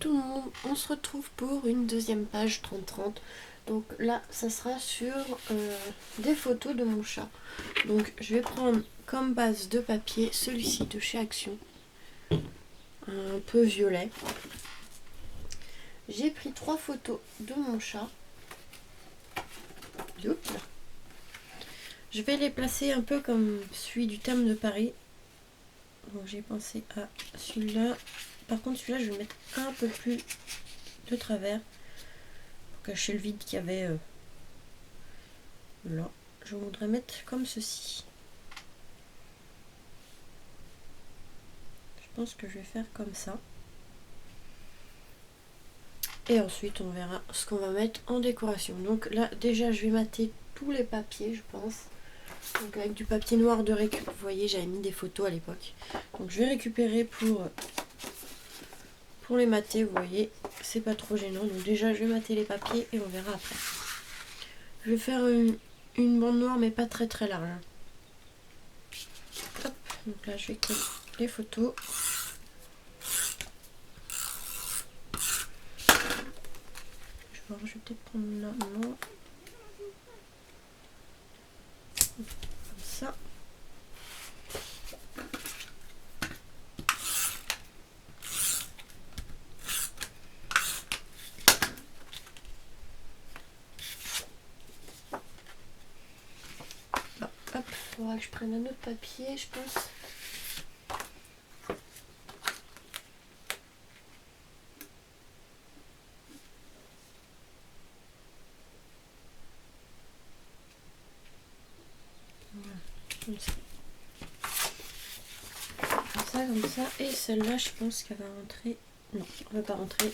tout le monde, on se retrouve pour une deuxième page 30-30. Donc là, ça sera sur des photos de mon chat. Donc je vais prendre comme base de papier celui-ci de chez Action, un peu violet. J'ai pris 3 photos de mon chat. Oups. Je vais les placer un peu comme celui du thème de Paris. Donc j'ai pensé à celui-là. Par contre celui-là je vais le mettre un peu plus de travers pour cacher le vide qu'il y avait là. Je voudrais mettre comme ceci. Je pense que je vais faire comme ça. Et ensuite on verra ce qu'on va mettre en décoration. Donc là déjà je vais mater tous les papiers je pense. Donc avec du papier noir de récup. Vous voyez j'avais mis des photos à l'époque. Donc je vais récupérer pour les mater. Vous voyez c'est pas trop gênant. Donc déjà je vais mater les papiers et on verra après. Je vais faire une bande noire mais pas très très large. Hop, donc là je vais coller les photos. Je vais peut-être prendre là, non. Comme ça. Bon, hop, il faudra que je prenne un autre papier, je pense. Voilà, comme ça. Comme ça. Et celle-là, je pense qu'elle va rentrer. Non, elle va pas rentrer.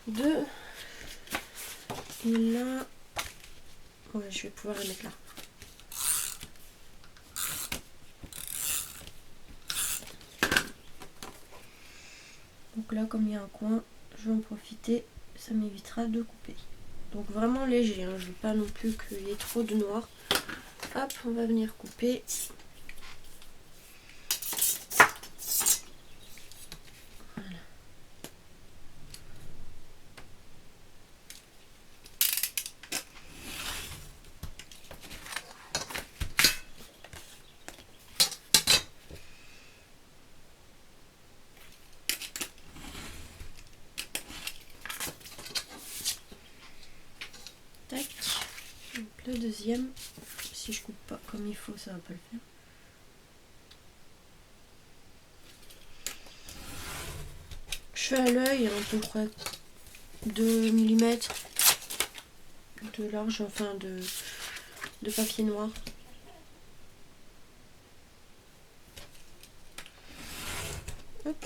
Deux. Et là. Ouais, je vais pouvoir la mettre là. Donc là, comme il y a un coin, je vais en profiter. Ça m'évitera de couper. Donc vraiment léger, hein. Je veux pas non plus qu'il y ait trop de noir. Hop, on va venir couper. Voilà. Tac. Donc le deuxième, si je coupe pas comme il faut, ça va pas le faire. Je fais à l'œil à peu près 2 mm de large, enfin de papier noir. Hop.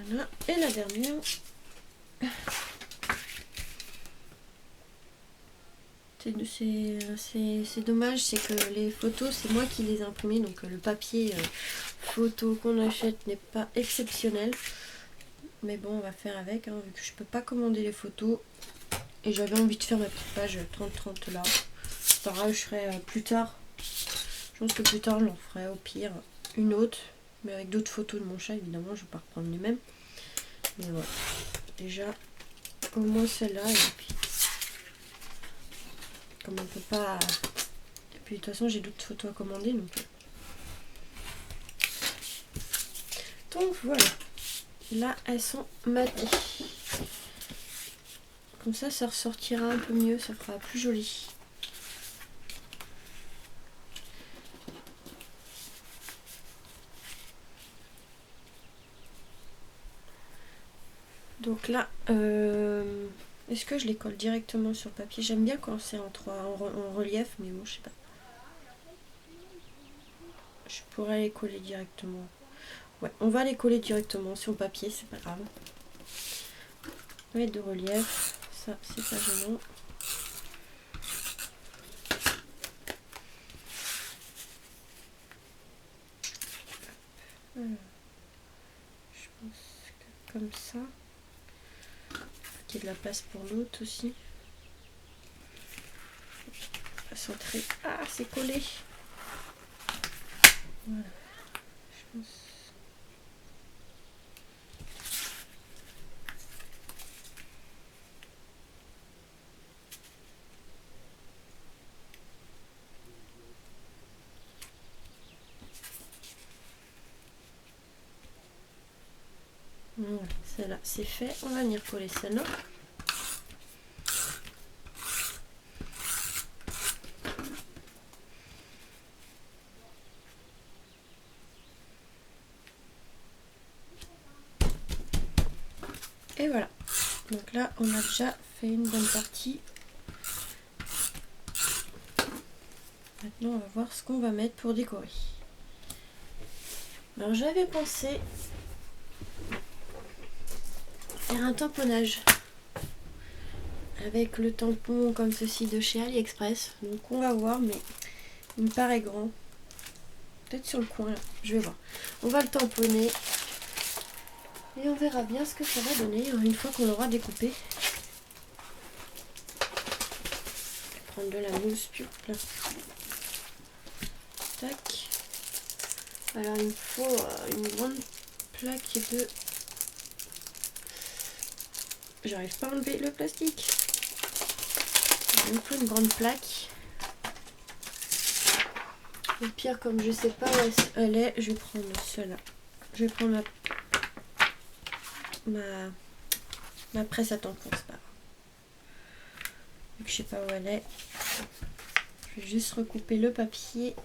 Voilà. Et la dernière. C'est dommage, c'est que les photos, c'est moi qui les ai imprimées, donc le papier photo qu'on achète n'est pas exceptionnel. Mais bon, on va faire avec, hein, vu que je peux pas commander les photos. Et j'avais envie de faire ma petite page 30-30 là. Ça rajouterai plus tard. Je pense que plus tard, j'en ferai au pire une autre. Mais avec d'autres photos de mon chat, évidemment, je vais pas reprendre les mêmes. Mais voilà. Déjà, au moins celle-là, et puis comme on peut pas. Et puis de toute façon j'ai d'autres photos à commander donc voilà. Là elles sont matées. Comme ça ressortira un peu mieux, ça fera plus joli. Donc là, est-ce que je les colle directement sur le papier? J'aime bien quand c'est en relief, mais bon, je sais pas. Je pourrais les coller directement. Ouais, on va les coller directement sur le papier, c'est pas grave. On va mettre de relief, ça c'est pas gênant. Voilà. Je pense que comme ça. qu'il y ait de la place pour l'autre aussi. Centré. Ah, c'est collé. Voilà. Je pense. Voilà, celle-là, c'est fait. On va venir coller celle-là. Et voilà. Donc là, on a déjà fait une bonne partie. Maintenant, on va voir ce qu'on va mettre pour décorer. Alors, j'avais pensé faire un tamponnage avec le tampon comme ceci de chez AliExpress. Donc, on va voir, mais il me paraît grand. Peut-être sur le coin, là. Je vais voir. On va le tamponner. Et on verra bien ce que ça va donner une fois qu'on l'aura découpé. Je vais prendre de la mousse, puis là. Tac. Alors il me faut une grande plaque de... J'arrive pas à enlever le plastique. Il me faut une grande plaque. Au pire, comme je sais pas où elle est, je vais prendre celle-là. Je vais prendre ma presse à tampons, c'est pas grave. Vu que je sais pas où elle est, je vais juste recouper le papier.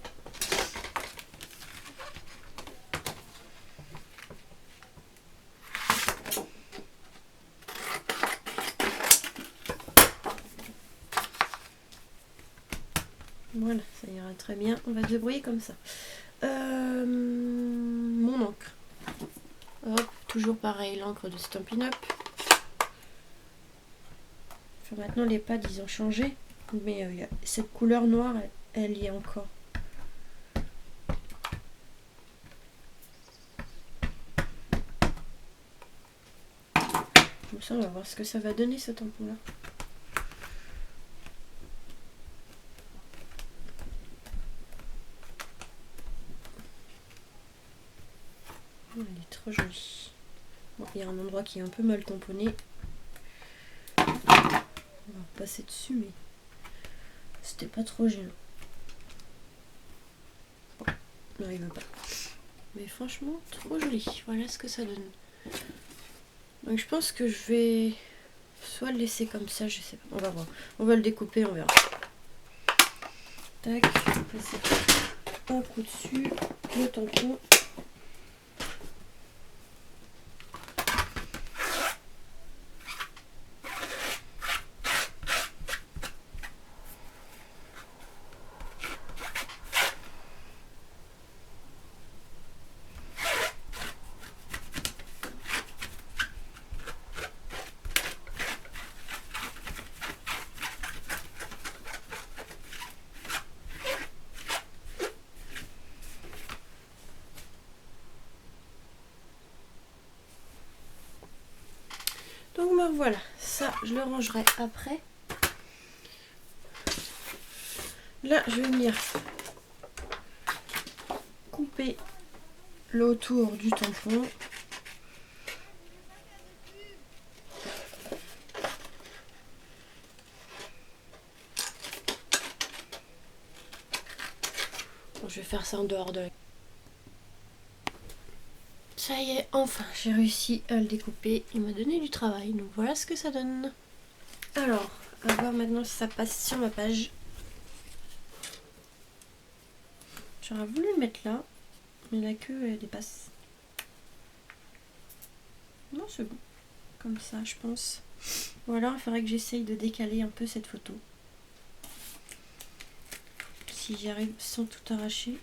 Voilà, ça ira très bien. On va se débrouiller comme ça. Mon encre. Hop, toujours pareil, l'encre de Stampin' Up. Enfin, maintenant les pads ils ont changé, mais cette couleur noire, elle y est encore. Comme ça, on va voir ce que ça va donner ce tampon là. Oh, elle est trop jolie. Bon, il y a un endroit qui est un peu mal tamponné. On va passer dessus, mais c'était pas trop gênant. Bon, non, il veut pas. Mais franchement, trop joli. Voilà ce que ça donne. Donc je pense que je vais soit le laisser comme ça, je sais pas. On va voir. On va le découper, on verra. Tac, passer un coup dessus, le tampon. Donc ben voilà, ça je le rangerai après. Là je vais venir couper l'autour du tampon. Bon, je vais faire ça en dehors de la... Ça y est, enfin j'ai réussi à le découper. Il m'a donné du travail, donc voilà ce que ça donne. Alors, à voir maintenant si ça passe sur ma page. J'aurais voulu le mettre là, mais la queue elle dépasse. Non, c'est bon. Comme ça, je pense. Ou alors, il faudrait que j'essaye de décaler un peu cette photo. Si j'y arrive sans tout arracher.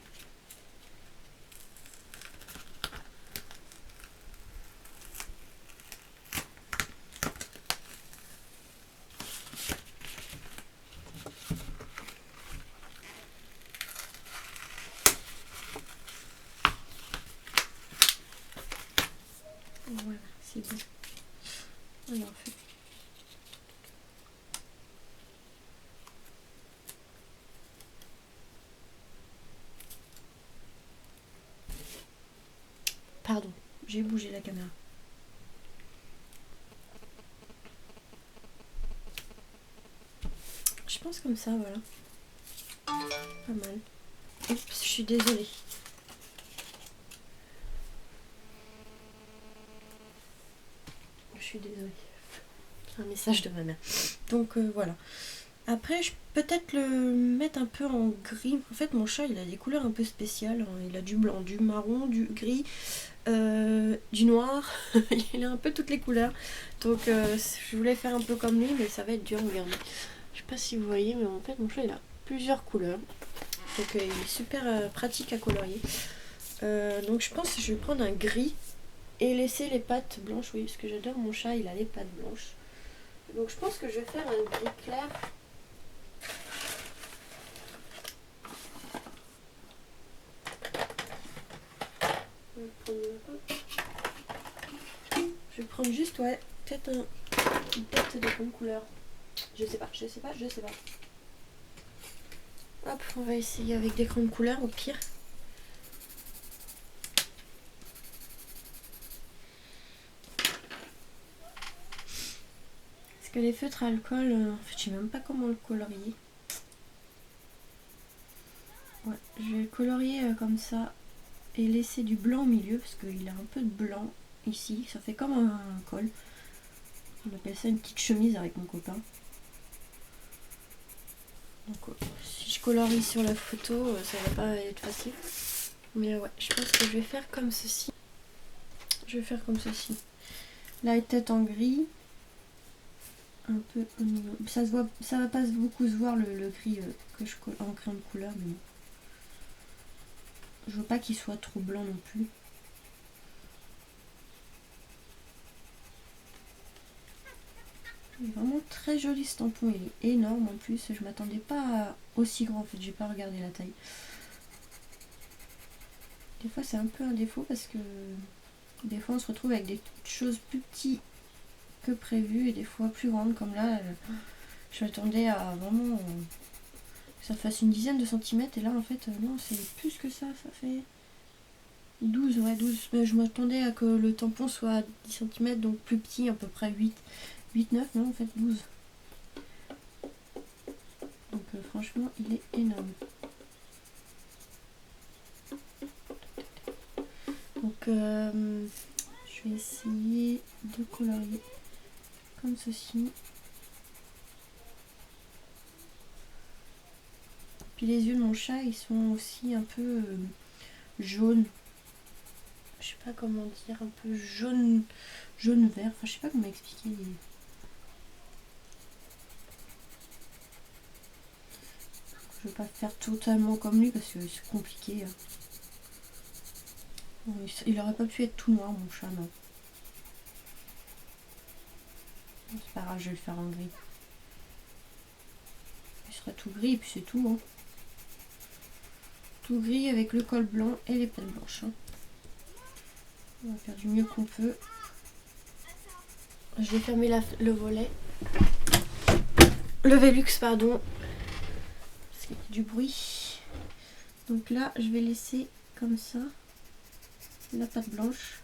Voilà, c'est bon. Alors, Pardon, j'ai bougé la caméra. Je pense comme ça, voilà. Pas mal. Oups, je suis désolée. Je suis désolée. C'est un message de ma mère. Donc voilà. Après, je peux peut-être le mettre un peu en gris. En fait, mon chat, il a des couleurs un peu spéciales. Il a du blanc, du marron, du gris, du noir. Il a un peu toutes les couleurs. Donc, je voulais faire un peu comme lui, mais ça va être dur, regardez. Je sais pas si vous voyez, mais en fait, mon chat, il a plusieurs couleurs. Donc, il est super pratique à colorier. Donc, je pense que je vais prendre un gris et laisser les pattes blanches. Oui, parce que j'adore mon chat, il a les pattes blanches. Donc, je pense que je vais faire un gris clair. Je vais prendre juste, ouais, peut-être une tête de bonne couleur. Je sais pas. Hop, on va essayer avec des crayons de couleur au pire. Parce que les feutres à alcool, en fait, je sais même pas comment le colorier. Ouais, je vais le colorier comme ça et laisser du blanc au milieu parce qu'il a un peu de blanc ici. Ça fait comme un col. On appelle ça une petite chemise avec mon copain. Donc, si je colorie sur la photo, ça va pas être facile. Mais ouais, je pense que je vais faire comme ceci. La tête en gris. Un peu au niveau. Ça se voit, ça va pas beaucoup se voir le gris que je colle en crayon de couleur, mais bon. Je veux pas qu'il soit trop blanc non plus. Il est vraiment très joli ce tampon, il est énorme en plus. Je m'attendais pas à aussi grand en fait, j'ai pas regardé la taille. Des fois c'est un peu un défaut parce que des fois on se retrouve avec des choses plus petites que prévu et des fois plus grandes comme là. Je m'attendais à vraiment que ça fasse une dizaine de centimètres et là en fait non, c'est plus que ça fait 12, ouais 12. Je m'attendais à que le tampon soit à 10 cm, donc plus petit, à peu près 8-9, non en fait 12. Donc franchement il est énorme. Donc je vais essayer de colorier comme ceci. Puis les yeux de mon chat ils sont aussi un peu jaunes. Je sais pas comment dire, un peu jaune vert. Enfin je sais pas comment expliquer. Je vais pas faire totalement comme lui parce que c'est compliqué. Il aurait pas pu être tout noir mon chat, non. C'est pas grave, je vais le faire en gris. Il sera tout gris et puis c'est tout. Hein. Tout gris avec le col blanc et les pattes blanches. Hein. On va faire du mieux qu'on peut. Je vais fermer le volet. Le Velux, pardon. Parce qu'il y a du bruit. Donc là, je vais laisser comme ça la patte blanche.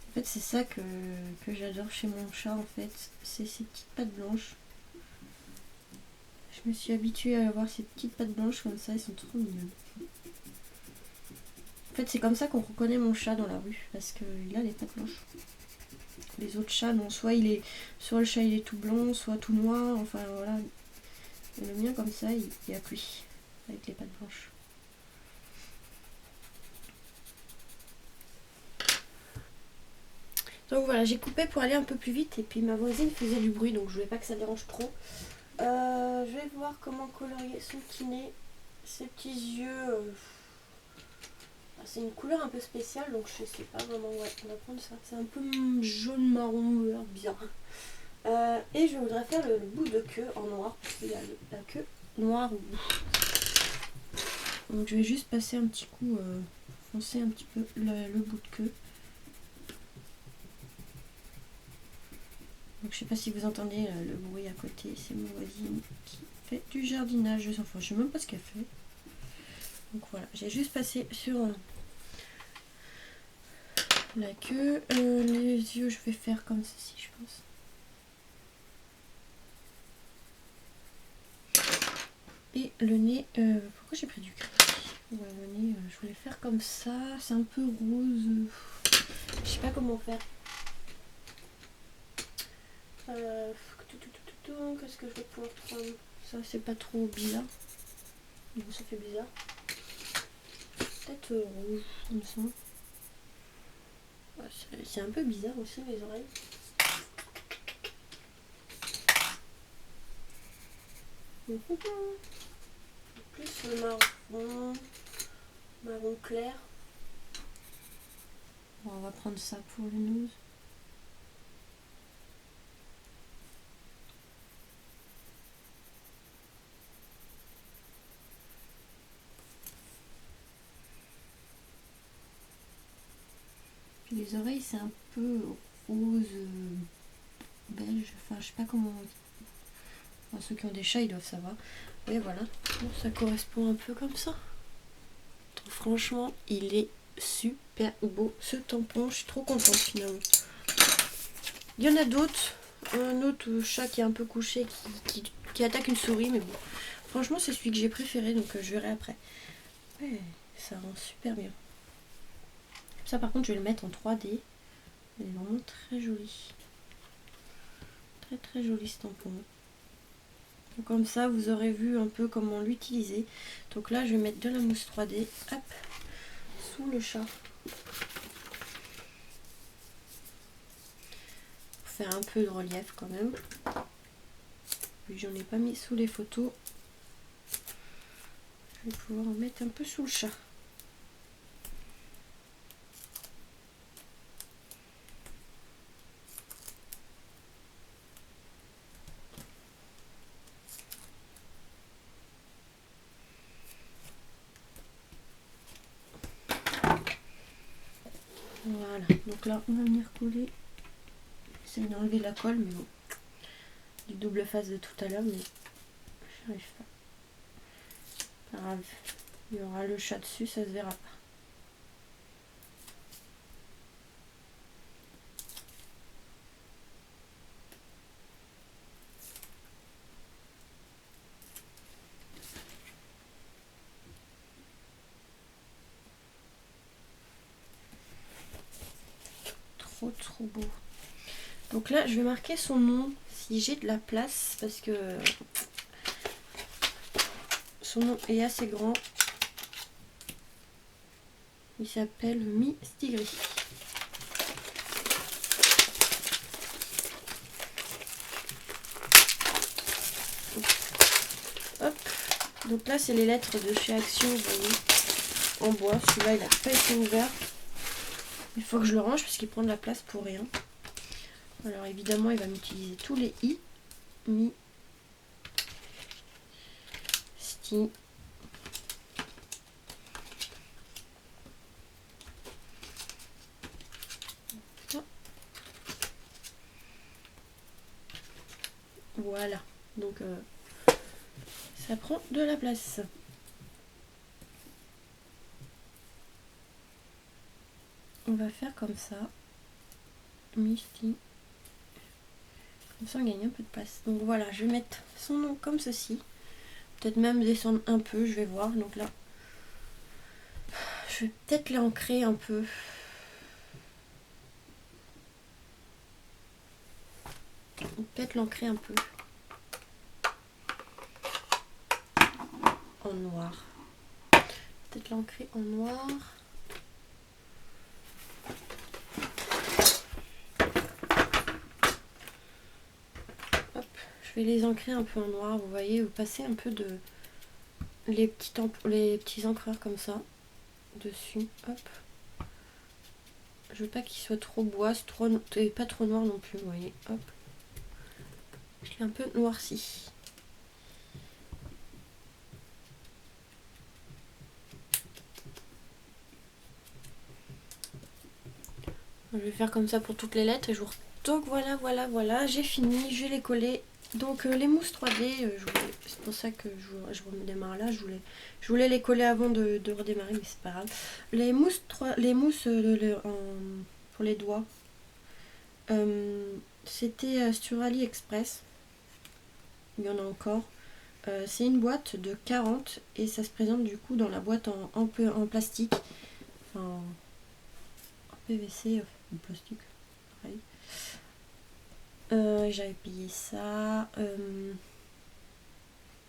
En fait, c'est ça que j'adore chez mon chat, en fait. C'est ces petites pattes blanches. Je me suis habituée à avoir ces petites pattes blanches comme ça, elles sont trop mignonnes. En fait, c'est comme ça qu'on reconnaît mon chat dans la rue, parce qu'il a les pattes blanches. Les autres chats, non, soit le chat il est tout blanc, soit tout noir, enfin voilà. Et le mien comme ça, il est à pluie, avec les pattes blanches. Donc voilà, j'ai coupé pour aller un peu plus vite et puis ma voisine faisait du bruit donc je voulais pas que ça dérange trop. Je vais voir comment colorier son kiné, ses petits yeux. C'est une couleur un peu spéciale donc je sais pas vraiment. Ouais, on va prendre ça. C'est un peu jaune marron vert bien. Et je voudrais faire le bout de queue en noir parce qu'il y a la queue noire au bout. Donc je vais juste passer un petit coup, foncer un petit peu le bout de queue. Donc je sais pas si vous entendez le bruit à côté, c'est ma voisine qui fait du jardinage. Enfin je sais même pas ce qu'elle fait. Donc voilà, j'ai juste passé sur la queue. Les yeux, je vais faire comme ceci, je pense. Et le nez, pourquoi j'ai pris du crédit? Ouais, le nez, je voulais faire comme ça. C'est un peu rose. Je sais pas comment faire. Qu'est-ce que je vais pouvoir prendre? Ça, c'est pas trop bizarre. Non, ça fait bizarre. Peut-être rouge, comme ça. Ouais, c'est un peu bizarre aussi, les oreilles. Plus le marron clair. Bon, on va prendre ça pour le nose. Puis les oreilles, c'est un peu rose, beige. Enfin, je sais pas comment. Enfin, ceux qui ont des chats, ils doivent savoir. Et voilà. Bon, ça correspond un peu comme ça. Donc, franchement, il est super beau ce tampon. Je suis trop contente finalement. Il y en a d'autres. Un autre chat qui est un peu couché, qui attaque une souris, mais bon. Franchement, c'est celui que j'ai préféré, donc je verrai après. Ouais, ça rend super bien. Ça, par contre, je vais le mettre en 3D. Il est vraiment très joli. Très très joli ce tampon. Donc, comme ça, vous aurez vu un peu comment l'utiliser. Donc là, je vais mettre de la mousse 3D. Hop, sous le chat. Pour faire un peu de relief quand même. Vu que j'en ai pas mis sous les photos, je vais pouvoir en mettre un peu sous le chat. Voilà, donc là on va venir coller. J'essaie d'enlever la colle, mais bon, du double face de tout à l'heure, mais j'arrive pas. Pas grave, il y aura le chat dessus, ça se verra pas. Trop beau. Donc là je vais marquer son nom si j'ai de la place, parce que son nom est assez grand. Il s'appelle Mistigri. Hop. Donc là c'est les lettres de chez Action, vous voyez, en bois. Celui-là il a pas été ouvert. Il faut que je le range parce qu'il prend de la place pour rien. Alors évidemment il va m'utiliser tous les i. Mi. Sti. Voilà. Donc ça prend de la place. On va faire comme ça. Misty. Comme ça on gagne un peu de place. Donc voilà, je vais mettre son nom comme ceci. Peut-être même descendre un peu, je vais voir. Donc là, je vais peut-être l'ancrer un peu. Peut-être l'ancrer un peu. En noir. Peut-être l'ancrer en noir. Hop, je vais les ancrer un peu en noir. Vous voyez, vous passez un peu de les petits encreurs comme ça dessus. Hop. Je veux pas qu'il soit trop bois, et pas trop noir non plus. Vous voyez. Hop. Je l'ai un peu noirci. Je vais faire comme ça pour toutes les lettres et je vous... Donc voilà, j'ai fini, je vais les coller Donc les mousses 3D, c'est pour ça que je redémarre là. Je voulais les coller avant de redémarrer, mais c'est pas grave. Les mousses, pour les doigts, c'était sur AliExpress. Il y en a encore. C'est une boîte de 40 et ça se présente du coup dans la boîte en plastique. Enfin, en PVC, en plastique, pareil. J'avais payé ça.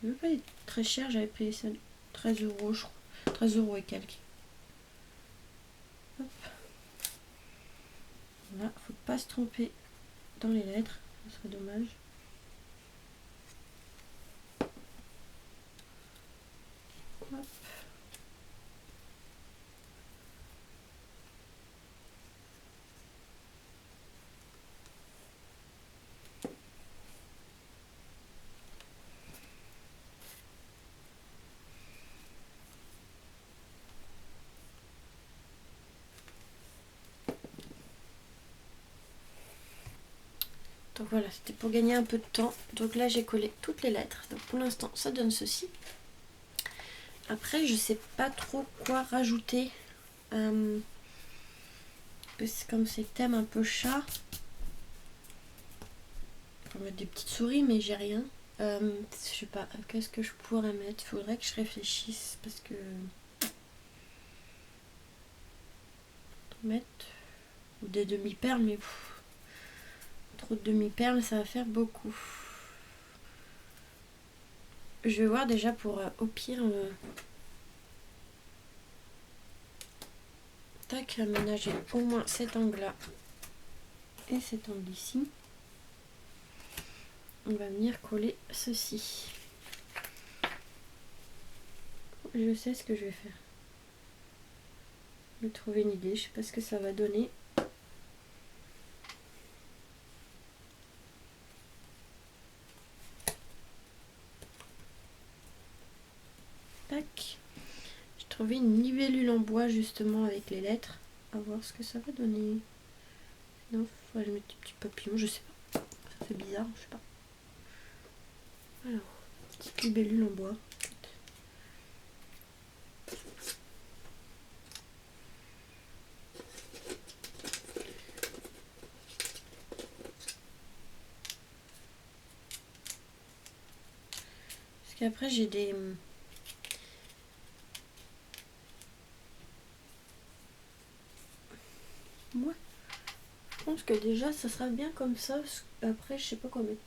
Je pas être très cher, j'avais payé ça 13 euros, je crois. 13 euros et quelques. Hop. Voilà, faut pas se tromper dans les lettres, ce serait dommage. Hop. Donc voilà, c'était pour gagner un peu de temps. Donc là j'ai collé toutes les lettres. Donc pour l'instant ça donne ceci. Après je sais pas trop quoi rajouter. Comme c'est thème un peu chat. Je peux mettre des petites souris mais j'ai rien. Je sais pas, qu'est-ce que je pourrais mettre? Faudrait que je réfléchisse parce que... Mettre... Ou des demi-perles mais... Trop de demi-perles ça va faire beaucoup. Je vais voir déjà pour au pire... Tac, aménager au moins cet angle-là et cet angle ici. On va venir coller ceci. Je sais ce que je vais faire. Je vais trouver une idée, je sais pas ce que ça va donner. Tac. J'ai trouvé une libellule en bois justement avec les lettres. À voir ce que ça va donner. Non, faudrait mettre des petits papillons, je sais pas. Ça fait bizarre, je sais pas. Alors, petite libellule en bois. Parce qu'après j'ai des... Moi, je pense que déjà ça sera bien comme ça. Après, je sais pas quoi mettre.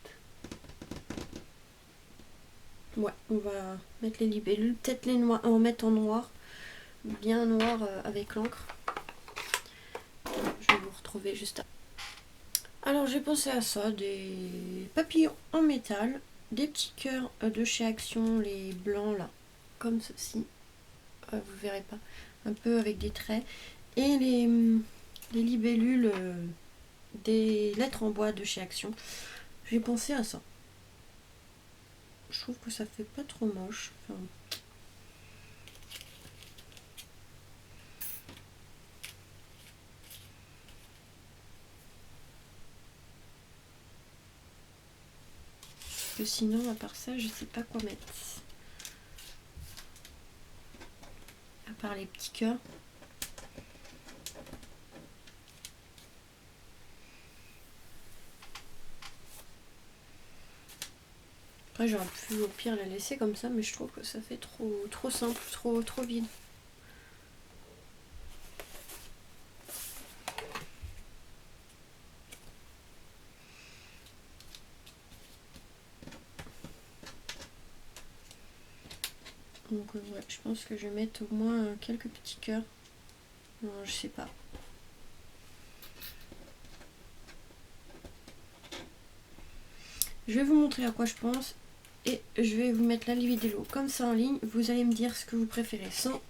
Ouais, on va mettre les libellules, peut-être les en mettre en noir, bien noir avec l'encre. Je vais vous retrouver juste après. Alors j'ai pensé à ça, des papillons en métal, des petits cœurs de chez Action, les blancs là, comme ceci, vous verrez pas, un peu avec des traits, et les libellules des lettres en bois de chez Action. J'ai pensé à ça. Je trouve que ça fait pas trop moche. Enfin, que sinon, à part ça, je sais pas quoi mettre. À part les petits cœurs. Après, j'aurais pu au pire la laisser comme ça, mais je trouve que ça fait trop simple, trop vide. Donc ouais, je pense que je vais mettre au moins quelques petits cœurs. Non, je sais pas. Je vais vous montrer à quoi je pense et je vais vous mettre la vidéo comme ça en ligne. Vous allez me dire ce que vous préférez sans.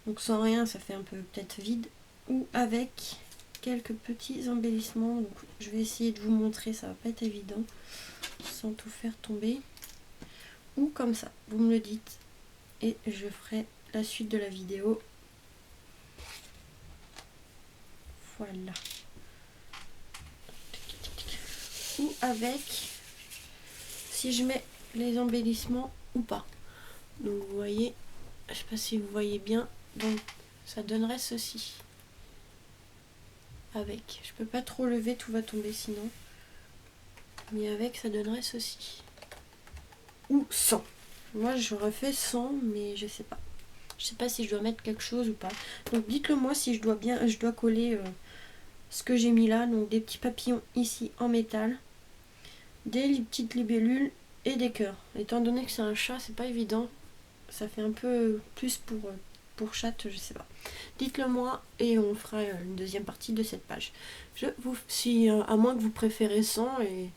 Donc sans rien, ça fait un peu peut-être vide. Ou avec quelques petits embellissements. Donc je vais essayer de vous montrer, ça va pas être évident. Sans tout faire tomber. Ou comme ça, vous me le dites. Et je ferai la suite de la vidéo. Voilà. Ou avec si je mets les embellissements ou pas. Donc vous voyez, je sais pas si vous voyez bien, donc ça donnerait ceci. Avec, je peux pas trop lever, tout va tomber sinon. Mais avec, ça donnerait ceci. Ou sans. Moi j'aurais fait sans, mais je sais pas. Je sais pas si je dois mettre quelque chose ou pas. Donc dites-le moi si je dois coller ce que j'ai mis là. Donc des petits papillons ici en métal. Des petites libellules et des cœurs. Étant donné que c'est un chat, c'est pas évident. Ça fait un peu plus pour chatte, je sais pas. Dites-le moi et on fera une deuxième partie de cette page. Si à moins que vous préférez sans. Et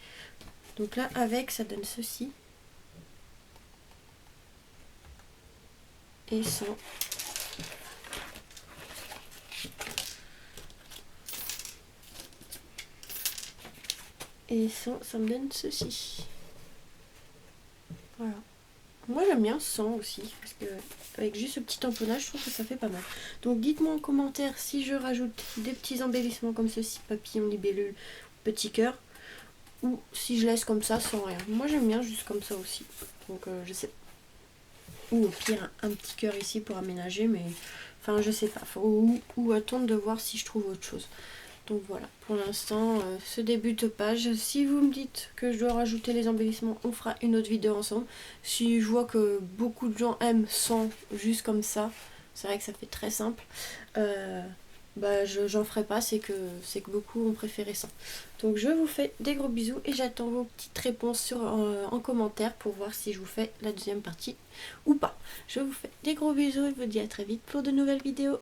donc là avec ça donne ceci. Et sans. Et sans, ça me donne ceci. Voilà. Moi j'aime bien sans aussi, parce que avec juste ce petit tamponnage, je trouve que ça fait pas mal. Donc dites-moi en commentaire si je rajoute des petits embellissements comme ceci, papillon, libellule, petit cœur, ou si je laisse comme ça sans rien. Moi j'aime bien juste comme ça aussi. Donc je sais. Ou au pire un petit cœur ici pour aménager, mais enfin je sais pas. Ou attendre de voir si je trouve autre chose. Donc voilà, pour l'instant, ce début de page. Si vous me dites que je dois rajouter les embellissements, on fera une autre vidéo ensemble. Si je vois que beaucoup de gens aiment sans, juste comme ça, c'est vrai que ça fait très simple, j'en ferai pas, c'est que beaucoup ont préféré sans. Donc je vous fais des gros bisous et j'attends vos petites réponses en commentaire pour voir si je vous fais la deuxième partie ou pas. Je vous fais des gros bisous et je vous dis à très vite pour de nouvelles vidéos.